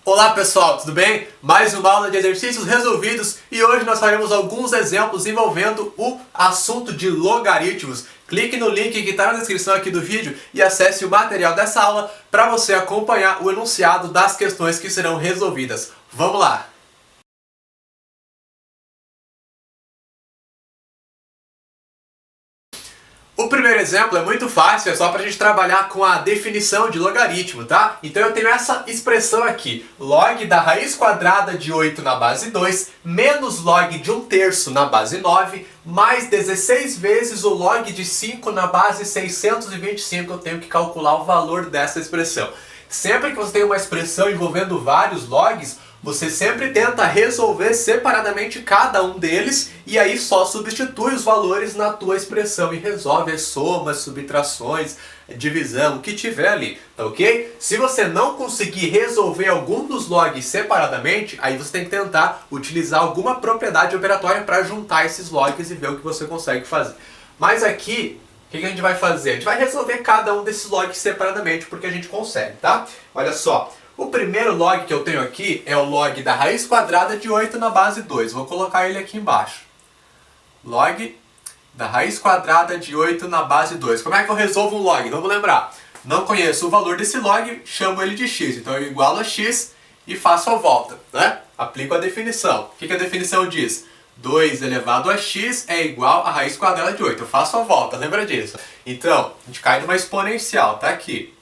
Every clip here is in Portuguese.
Olá pessoal, tudo bem? Mais uma aula de exercícios resolvidos e hoje nós faremos alguns exemplos envolvendo o assunto de logaritmos. Clique no link que está na descrição aqui do vídeo e acesse o material dessa aula para você acompanhar o enunciado das questões que serão resolvidas. Vamos lá! O primeiro exemplo é muito fácil, é só para a gente trabalhar com a definição de logaritmo, tá? Então eu tenho essa expressão aqui, log da raiz quadrada de 8 na base 2, menos log de 1/3 na base 9, mais 16 vezes o log de 5 na base 625, eu tenho que calcular o valor dessa expressão. Sempre que você tem uma expressão envolvendo vários logs, você sempre tenta resolver separadamente cada um deles e aí só substitui os valores na tua expressão e resolve as somas, subtrações, divisão, o que tiver ali, tá ok? Se você não conseguir resolver algum dos logs separadamente, aí você tem que tentar utilizar alguma propriedade operatória para juntar esses logs e ver o que você consegue fazer. Mas aqui, o que a gente vai fazer? A gente vai resolver cada um desses logs separadamente porque a gente consegue, tá? Olha só. O primeiro log que eu tenho aqui é o log da raiz quadrada de 8 na base 2. Vou colocar ele aqui embaixo. Log da raiz quadrada de 8 na base 2. Como é que eu resolvo um log? Vamos lembrar. Não conheço o valor desse log, chamo ele de x. Então eu igualo a x e faço a volta, né? Aplico a definição. O que a definição diz? 2 elevado a x é igual a raiz quadrada de 8. Eu faço a volta, lembra disso? Então, a gente cai numa exponencial, tá aqui.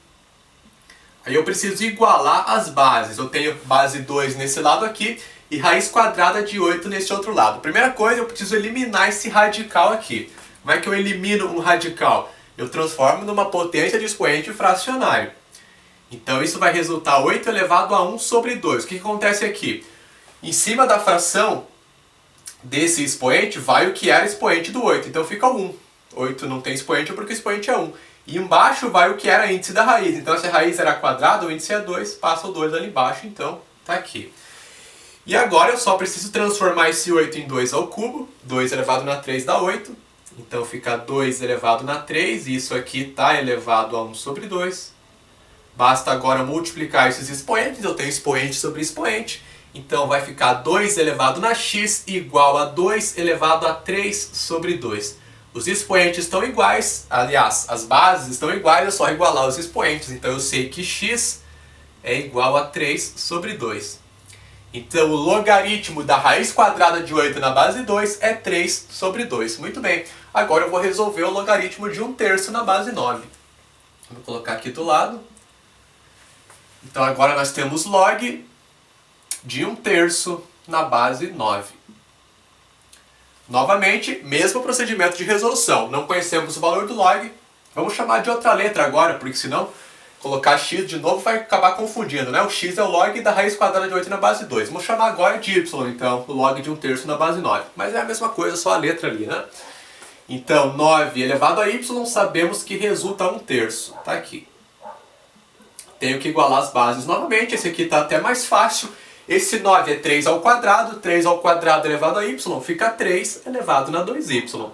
Aí eu preciso igualar as bases. Eu tenho base 2 nesse lado aqui e raiz quadrada de 8 nesse outro lado. Primeira coisa, eu preciso eliminar esse radical aqui. Como é que eu elimino um radical? Eu transformo numa potência de expoente fracionário. Então isso vai resultar 8 elevado a 1 sobre 2. O que acontece aqui? Em cima da fração desse expoente vai o que era expoente do 8. Então fica 1. 8 não tem expoente porque o expoente é 1. E embaixo vai o que era índice da raiz. Então se a raiz era quadrada, o índice é 2, passa o 2 ali embaixo, então tá aqui. E agora eu só preciso transformar esse 8 em 2 ao cubo. 2 elevado na 3 dá 8. Então fica 2 elevado na 3, e isso aqui está elevado a 1 sobre 2. Basta agora multiplicar esses expoentes, eu tenho expoente sobre expoente. Então vai ficar 2 elevado na x igual a 2 elevado a 3 sobre 2. Os expoentes estão iguais, aliás, as bases estão iguais, é só igualar os expoentes. Então eu sei que x é igual a 3 sobre 2. Então o logaritmo da raiz quadrada de 8 na base 2 é 3 sobre 2. Muito bem, agora eu vou resolver o logaritmo de 1/3 na base 9. Vou colocar aqui do lado. Então agora nós temos log de 1/3 na base 9. Novamente, mesmo procedimento de resolução. Não conhecemos o valor do log. Vamos chamar de outra letra agora, porque senão colocar x de novo vai acabar confundindo, né? O x é o log da raiz quadrada de 8 na base 2. Vamos chamar agora de y, então, o log de 1/3 na base 9. Mas é a mesma coisa, só a letra ali, né? Então, 9 elevado a y, sabemos que resulta 1/3. Tá aqui. Tenho que igualar as bases novamente. Esse aqui está até mais fácil. Esse 9 é 3 ao quadrado, 3 ao quadrado elevado a y, fica 3 elevado na 2y.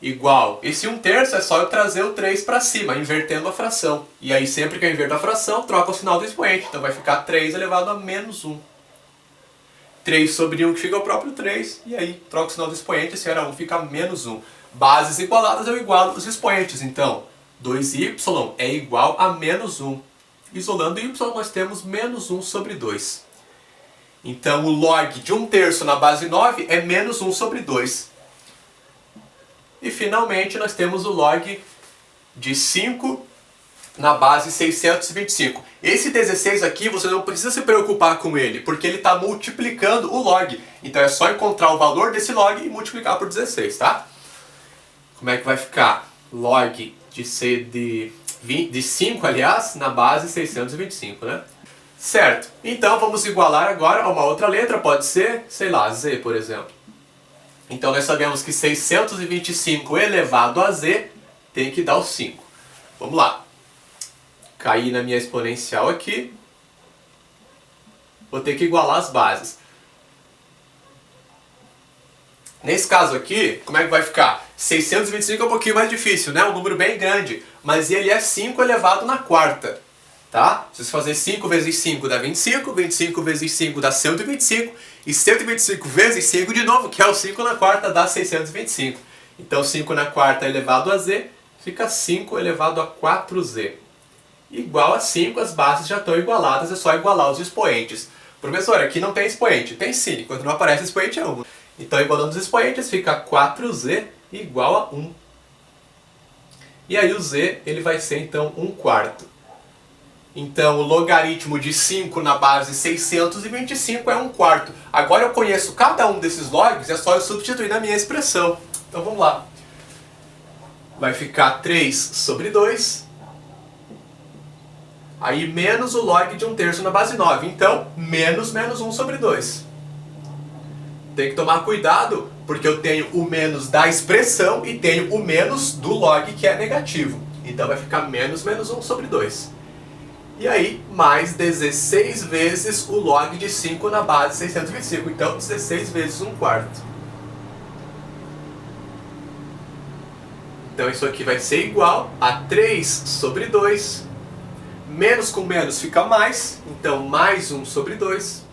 Igual, esse 1/3 é só eu trazer o 3 para cima, invertendo a fração. E aí sempre que eu inverto a fração, troco o sinal do expoente. Então vai ficar 3 elevado a menos 1. 3 sobre 1 que fica o próprio 3, e aí troco o sinal do expoente, se era 1 fica menos 1. Bases igualadas eu igualo os expoentes, então 2y é igual a menos 1. Isolando y, nós temos menos 1 sobre 2. Então, o log de 1/3 na base 9 é menos 1 sobre 2. E, finalmente, nós temos o log de 5 na base 625. Esse 16 aqui, você não precisa se preocupar com ele, porque ele está multiplicando o log. Então, é só encontrar o valor desse log e multiplicar por 16, tá? Como é que vai ficar? Log de 5, aliás, na base 625, né? Certo. Então vamos igualar agora a uma outra letra, pode ser, sei lá, z, por exemplo. Então nós sabemos que 625 elevado a z tem que dar o 5. Vamos lá. Caí na minha exponencial aqui. Vou ter que igualar as bases. Nesse caso aqui, como é que vai ficar? 625 é um pouquinho mais difícil, né? Um número bem grande. Mas ele é 5 elevado na quarta. tá? Se você fazer 5 vezes 5 dá 25, 25 vezes 5 dá 125, e 125 vezes 5 de novo, que é o 5 na quarta, dá 625. Então 5 na quarta elevado a z, fica 5 elevado a 4z. Igual a 5, as bases já estão igualadas, é só igualar os expoentes. Professor, aqui não tem expoente. Tem sim, quando não aparece expoente é 1. Então, igualando os expoentes, fica 4z igual a 1. E aí o z ele vai ser, então, 1/4. Então, o logaritmo de 5 na base 625 é 1/4. Agora eu conheço cada um desses logs, é só eu substituir na minha expressão. Então, vamos lá. Vai ficar 3 sobre 2. Aí menos o log de 1/3 na base 9. Então, menos 1 sobre 2. Tem que tomar cuidado, porque eu tenho o menos da expressão e tenho o menos do log, que é negativo. Então vai ficar menos 1 sobre 2. E aí, mais 16 vezes o log de 5 na base 625. Então, 16 vezes 1/4. Então isso aqui vai ser igual a 3 sobre 2. Menos com menos fica mais, então mais 1 sobre 2.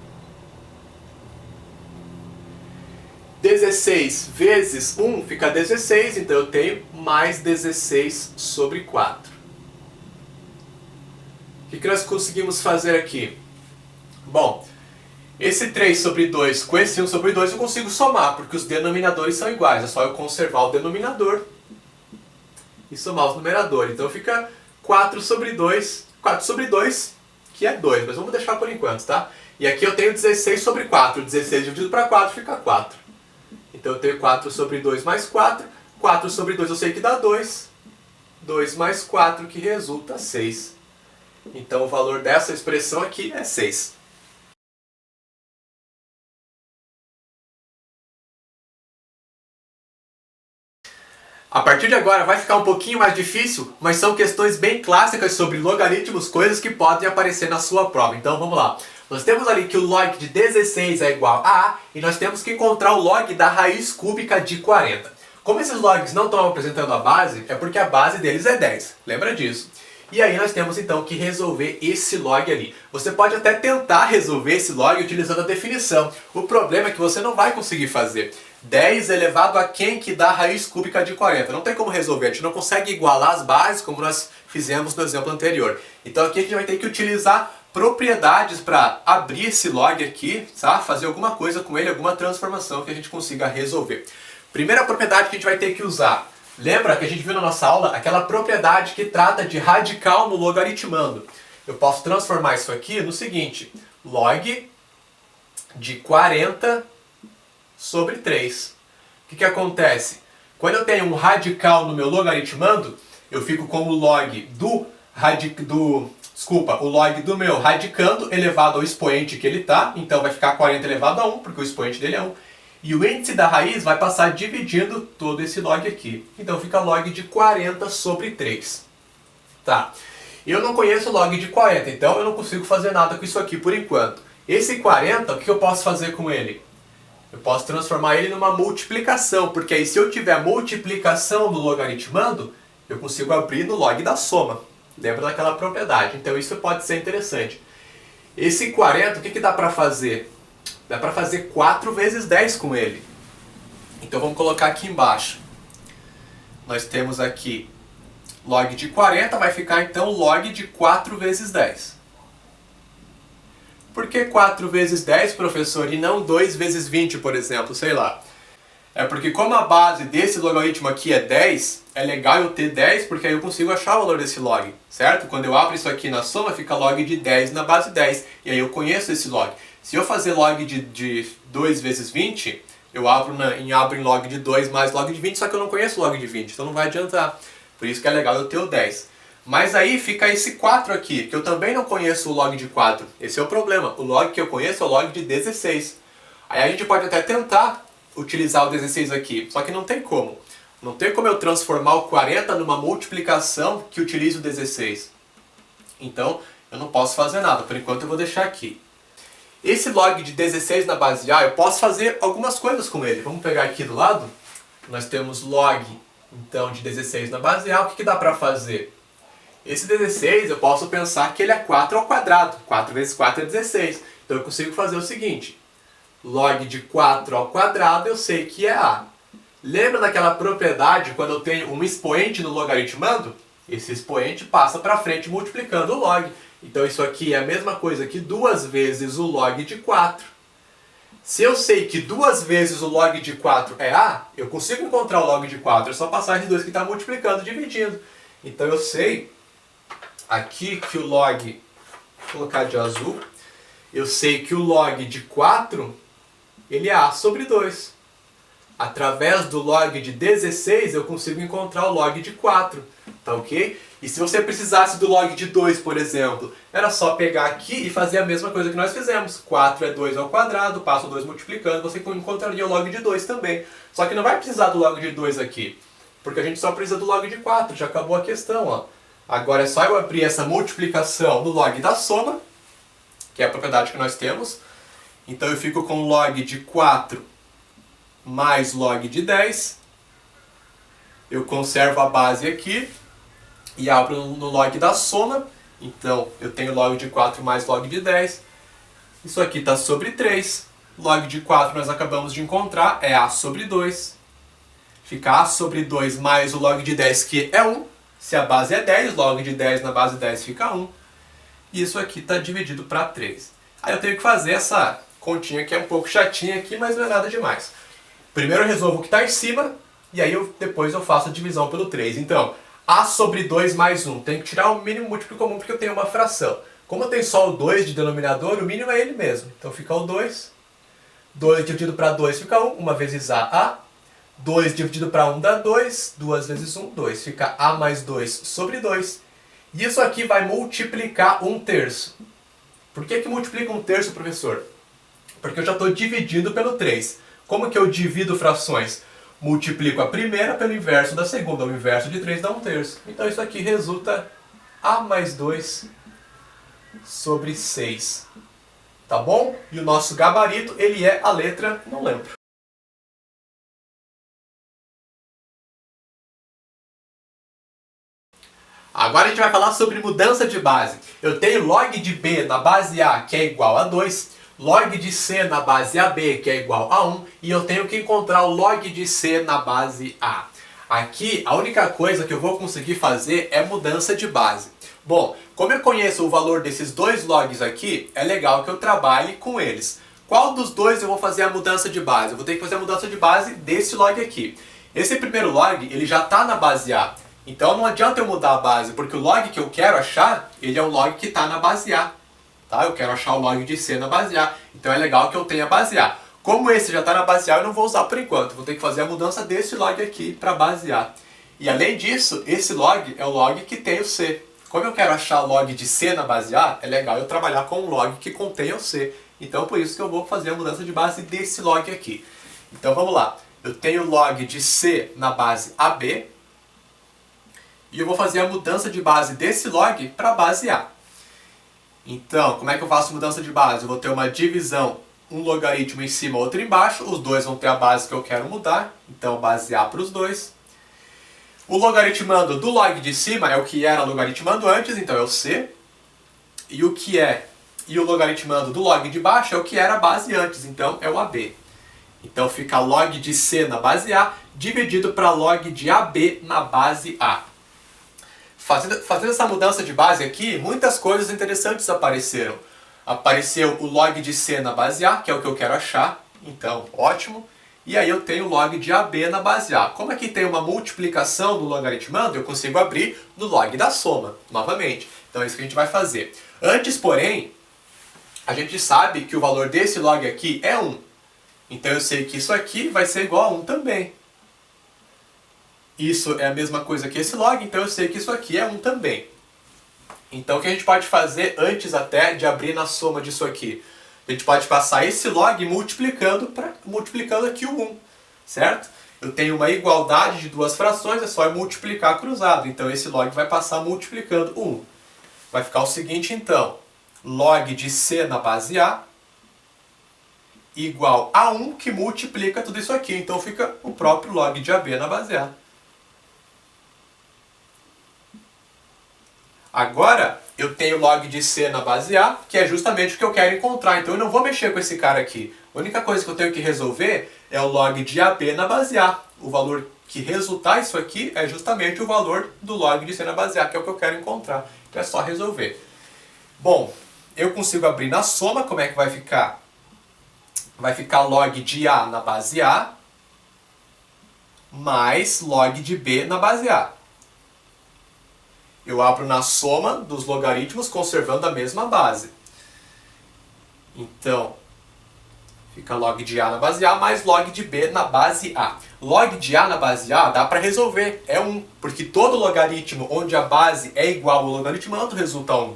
16 vezes 1 fica 16, então eu tenho mais 16 sobre 4. O que nós conseguimos fazer aqui? Bom, esse 3 sobre 2 com esse 1 sobre 2 eu consigo somar, porque os denominadores são iguais. É só eu conservar o denominador e somar os numeradores. Então fica 4 sobre 2, 4 sobre 2, que é 2, mas vamos deixar por enquanto, tá? E aqui eu tenho 16 sobre 4, 16 dividido para 4 fica 4. Então eu tenho 4 sobre 2 mais 4, 4 sobre 2 eu sei que dá 2, 2 mais 4 que resulta 6. Então o valor dessa expressão aqui é 6. A partir de agora vai ficar um pouquinho mais difícil, mas são questões bem clássicas sobre logaritmos, coisas que podem aparecer na sua prova. Então vamos lá. Nós temos ali que o log de 16 é igual a A, e nós temos que encontrar o log da raiz cúbica de 40. Como esses logs não estão apresentando a base, é porque a base deles é 10. Lembra disso? E aí nós temos então que resolver esse log ali. Você pode até tentar resolver esse log utilizando a definição. O problema é que você não vai conseguir fazer. 10 elevado a quem que dá a raiz cúbica de 40? Não tem como resolver, a gente não consegue igualar as bases como nós fizemos no exemplo anterior. Então aqui a gente vai ter que utilizar propriedades para abrir esse log aqui, tá? Fazer alguma coisa com ele, alguma transformação que a gente consiga resolver. Primeira propriedade que a gente vai ter que usar. Lembra que a gente viu na nossa aula aquela propriedade que trata de radical no logaritmando. Eu posso transformar isso aqui no seguinte: log de 40 sobre 3. O que acontece? Quando eu tenho um radical no meu logaritmando, eu fico com o log do meu radicando elevado ao expoente que ele está. Então vai ficar 40 elevado a 1, porque o expoente dele é 1. E o índice da raiz vai passar dividindo todo esse log aqui. Então fica log de 40 sobre 3. Tá. Eu não conheço o log de 40, então eu não consigo fazer nada com isso aqui por enquanto. Esse 40, o que eu posso fazer com ele? Eu posso transformar ele numa multiplicação, porque aí se eu tiver multiplicação no logaritmando, eu consigo abrir no log da soma. Lembra daquela propriedade? Então isso pode ser interessante. Esse 40, o que dá para fazer? Dá para fazer 4 vezes 10 com ele. Então vamos colocar aqui embaixo. Nós temos aqui log de 40, vai ficar então log de 4 vezes 10. Por que 4 vezes 10, professor, e não 2 vezes 20, por exemplo? Sei lá. É porque como a base desse logaritmo aqui é 10, é legal eu ter 10, porque aí eu consigo achar o valor desse log, certo? Quando eu abro isso aqui na soma, fica log de 10 na base 10, e aí eu conheço esse log. Se eu fazer log de 2 vezes 20, eu abro em log de 2 mais log de 20, só que eu não conheço log de 20, então não vai adiantar. Por isso que é legal eu ter o 10. Mas aí fica esse 4 aqui, que eu também não conheço o log de 4. Esse é o problema. O log que eu conheço é o log de 16. Aí a gente pode até tentar utilizar o 16 aqui, só que não tem como. Não tem como eu transformar o 40 numa multiplicação que utilize o 16. Então, eu não posso fazer nada. Por enquanto eu vou deixar aqui. Esse log de 16 na base A, eu posso fazer algumas coisas com ele. Vamos pegar aqui do lado. Nós temos log, então, de 16 na base A. O que dá para fazer? Esse 16 eu posso pensar que ele é 4 ao quadrado. 4 vezes 4 é 16. Então eu consigo fazer o seguinte. Log de 4 ao quadrado eu sei que é A. Lembra daquela propriedade quando eu tenho um expoente no logaritmando? Esse expoente passa para frente multiplicando o log. Então isso aqui é a mesma coisa que 2 vezes o log de 4. Se eu sei que 2 vezes o log de 4 é A, eu consigo encontrar o log de 4. É só passar esses dois que está multiplicando, dividindo. Então eu sei aqui que o log, vou colocar de azul, eu sei que o log de 4, ele é A sobre 2. Através do log de 16, eu consigo encontrar o log de 4. Tá ok? E se você precisasse do log de 2, por exemplo, era só pegar aqui e fazer a mesma coisa que nós fizemos. 4 é 2 ao quadrado, passa o 2 multiplicando, você encontraria o log de 2 também. Só que não vai precisar do log de 2 aqui, porque a gente só precisa do log de 4, já acabou a questão. Ó. Agora é só eu abrir essa multiplicação no log da soma, que é a propriedade que nós temos. Então eu fico com log de 4 mais log de 10. Eu conservo a base aqui e abro no log da soma. Então eu tenho log de 4 mais log de 10. Isso aqui está sobre 3. Log de 4 nós acabamos de encontrar, é A sobre 2. Fica A sobre 2 mais o log de 10, que é 1. Se a base é 10, log de 10 na base 10 fica 1. E isso aqui está dividido para 3. Aí eu tenho que fazer essa continha que é um pouco chatinha aqui, mas não é nada demais. Primeiro eu resolvo o que está em cima, e aí depois eu faço a divisão pelo 3. Então, A sobre 2 mais 1. Tem que tirar o mínimo múltiplo comum porque eu tenho uma fração. Como eu tenho só o 2 de denominador, o mínimo é ele mesmo. Então fica o 2. 2 dividido para 2 fica 1. 1 vezes A. 2 dividido para 1 dá 2. 2 vezes 1, 2. Fica A mais 2 sobre 2. E isso aqui vai multiplicar 1/3. Por que multiplica 1/3, professor? Porque eu já estou dividindo pelo 3. Como que eu divido frações? Multiplico a primeira pelo inverso da segunda. O inverso de 3 dá 1/3. Então isso aqui resulta A mais 2 sobre 6. Tá bom? E o nosso gabarito, ele é a letra, não lembro. Agora a gente vai falar sobre mudança de base. Eu tenho log de B na base A, que é igual a 2. Log de C na base AB, que é igual a 1, e eu tenho que encontrar o log de C na base A. Aqui, a única coisa que eu vou conseguir fazer é mudança de base. Bom, como eu conheço o valor desses dois logs aqui, é legal que eu trabalhe com eles. Qual dos dois eu vou fazer a mudança de base? Eu vou ter que fazer a mudança de base desse log aqui. Esse primeiro log, ele já está na base A. Então não adianta eu mudar a base, porque o log que eu quero achar, ele é o log que está na base A. Tá? Eu quero achar o log de C na base A, então é legal que eu tenha a base A. Como esse já está na base A, eu não vou usar por enquanto, vou ter que fazer a mudança desse log aqui para a base A. E além disso, esse log é o log que tem o C. Como eu quero achar o log de C na base A, é legal eu trabalhar com um log que contém o C. Então por isso que eu vou fazer a mudança de base desse log aqui. Então vamos lá, eu tenho o log de C na base AB, e eu vou fazer a mudança de base desse log para a base A. Então, como é que eu faço mudança de base? Eu vou ter uma divisão, um logaritmo em cima, outro embaixo. Os dois vão ter a base que eu quero mudar. Então, base A para os dois. O logaritmando do log de cima é o que era logaritmando antes, então é o C. E o logaritmando do log de baixo é o que era a base antes, então é o AB. Então fica log de C na base A dividido para log de AB na base A. Fazendo essa mudança de base aqui, muitas coisas interessantes apareceram. Apareceu o log de C na base A, que é o que eu quero achar, então ótimo. E aí eu tenho o log de AB na base A. Como aqui tem uma multiplicação do logaritmando, eu consigo abrir no log da soma, novamente. Então é isso que a gente vai fazer. Antes, porém, a gente sabe que o valor desse log aqui é 1. Então eu sei que isso aqui vai ser igual a 1 também. Isso é a mesma coisa que esse log, então eu sei que isso aqui é 1 também. Então o que a gente pode fazer antes até de abrir na soma disso aqui? A gente pode passar esse log multiplicando aqui o 1, certo? Eu tenho uma igualdade de duas frações, é só eu multiplicar cruzado. Então esse log vai passar multiplicando o 1. Vai ficar o seguinte então, log de C na base A igual a 1 que multiplica tudo isso aqui. Então fica o próprio log de AB na base A. Agora, eu tenho log de C na base A, que é justamente o que eu quero encontrar. Então eu não vou mexer com esse cara aqui. A única coisa que eu tenho que resolver é o log de AB na base A. O valor que resultar isso aqui é justamente o valor do log de C na base A, que é o que eu quero encontrar. Então é só resolver. Bom, eu consigo abrir na soma, como é que vai ficar? Vai ficar log de A na base A mais log de B na base A. Eu abro na soma dos logaritmos conservando a mesma base. Então, fica log de A na base A mais log de B na base A. Log de A na base A dá para resolver, é 1, porque todo logaritmo onde a base é igual ao logaritmando resulta 1.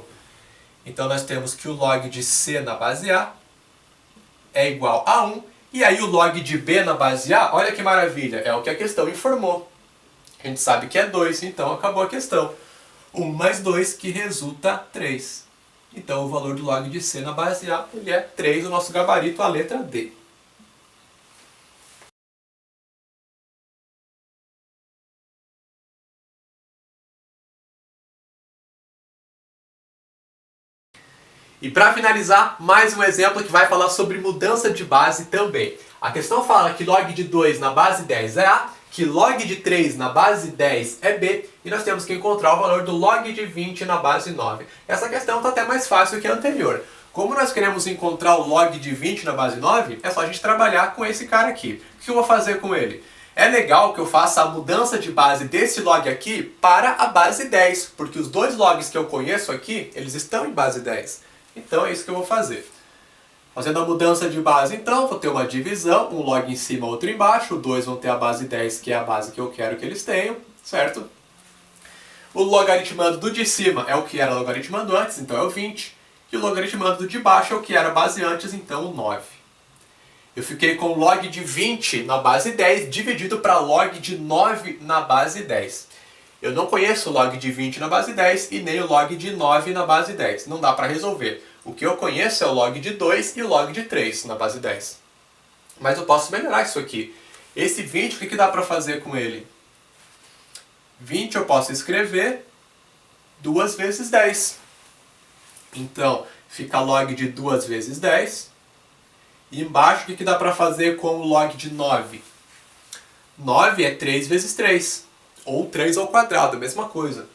Então nós temos que o log de C na base A é igual a 1, e aí o log de B na base A, olha que maravilha, é o que a questão informou. A gente sabe que é 2, então acabou a questão. 1 mais 2, que resulta 3. Então o valor do log de C na base A ele é 3, o nosso gabarito, a letra D. E para finalizar, mais um exemplo que vai falar sobre mudança de base também. A questão fala que log de 2 na base 10 é A, que log de 3 na base 10 é B, e nós temos que encontrar o valor do log de 20 na base 9. Essa questão está até mais fácil que a anterior. Como nós queremos encontrar o log de 20 na base 9, é só a gente trabalhar com esse cara aqui. O que eu vou fazer com ele? É legal que eu faça a mudança de base desse log aqui para a base 10, porque os dois logs que eu conheço aqui, eles estão em base 10. Então é isso que eu vou fazer. Fazendo a mudança de base, então, vou ter uma divisão, um log em cima, outro embaixo. Os dois vão ter a base 10, que é a base que eu quero que eles tenham, certo? O logaritmando do de cima é o que era logaritmando antes, então é o 20. E o logaritmando do de baixo é o que era a base antes, então o 9. Eu fiquei com log de 20 na base 10 dividido para log de 9 na base 10. Eu não conheço o log de 20 na base 10 e nem o log de 9 na base 10. Não dá para resolver. O que eu conheço é o log de 2 e o log de 3 na base 10. Mas eu posso melhorar isso aqui. Esse 20, o que dá para fazer com ele? 20 eu posso escrever 2 vezes 10. Então, fica log de 2 vezes 10. E embaixo, o que dá para fazer com o log de 9? 9 é 3 vezes 3. Ou 3 ao quadrado, a mesma coisa.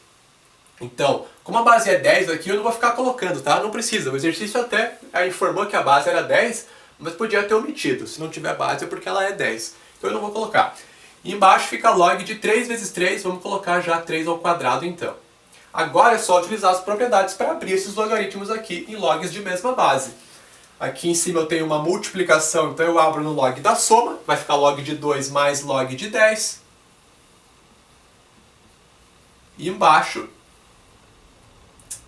Então, como a base é 10 aqui, eu não vou ficar colocando, tá? Não precisa. O exercício até informou que a base era 10, mas podia ter omitido. Se não tiver base é porque ela é 10. Então eu não vou colocar. E embaixo fica log de 3 vezes 3, vamos colocar já 3 ao quadrado então. Agora é só utilizar as propriedades para abrir esses logaritmos aqui em logs de mesma base. Aqui em cima eu tenho uma multiplicação, então eu abro no log da soma, vai ficar log de 2 mais log de 10. E embaixo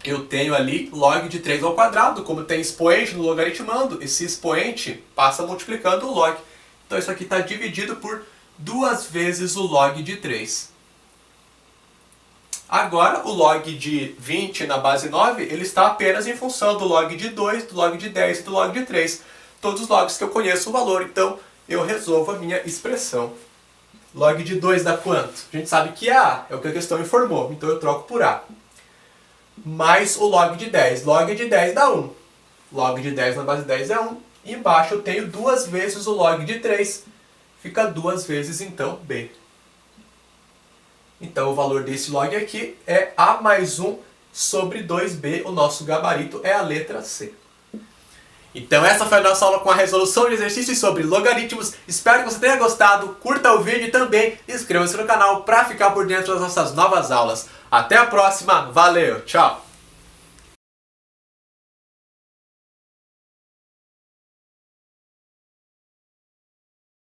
eu tenho ali log de 3 ao quadrado, como tem expoente no logaritmando, esse expoente passa multiplicando o log. Então isso aqui está dividido por 2 vezes o log de 3. Agora o log de 20 na base 9, ele está apenas em função do log de 2, do log de 10 e do log de 3. Todos os logs que eu conheço o valor, então eu resolvo a minha expressão. Log de 2 dá quanto? A gente sabe que é A, é o que a questão informou, então eu troco por A. Mais o log de 10. Log de 10 dá 1. Log de 10 na base 10 é 1. E embaixo eu tenho 2 vezes o log de 3. Fica 2 vezes, então, B. Então o valor desse log aqui é A mais 1 sobre 2B. O nosso gabarito é a letra C. Então essa foi a nossa aula com a resolução de exercícios sobre logaritmos. Espero que você tenha gostado, curta o vídeo e também inscreva-se no canal para ficar por dentro das nossas novas aulas. Até a próxima, valeu, tchau!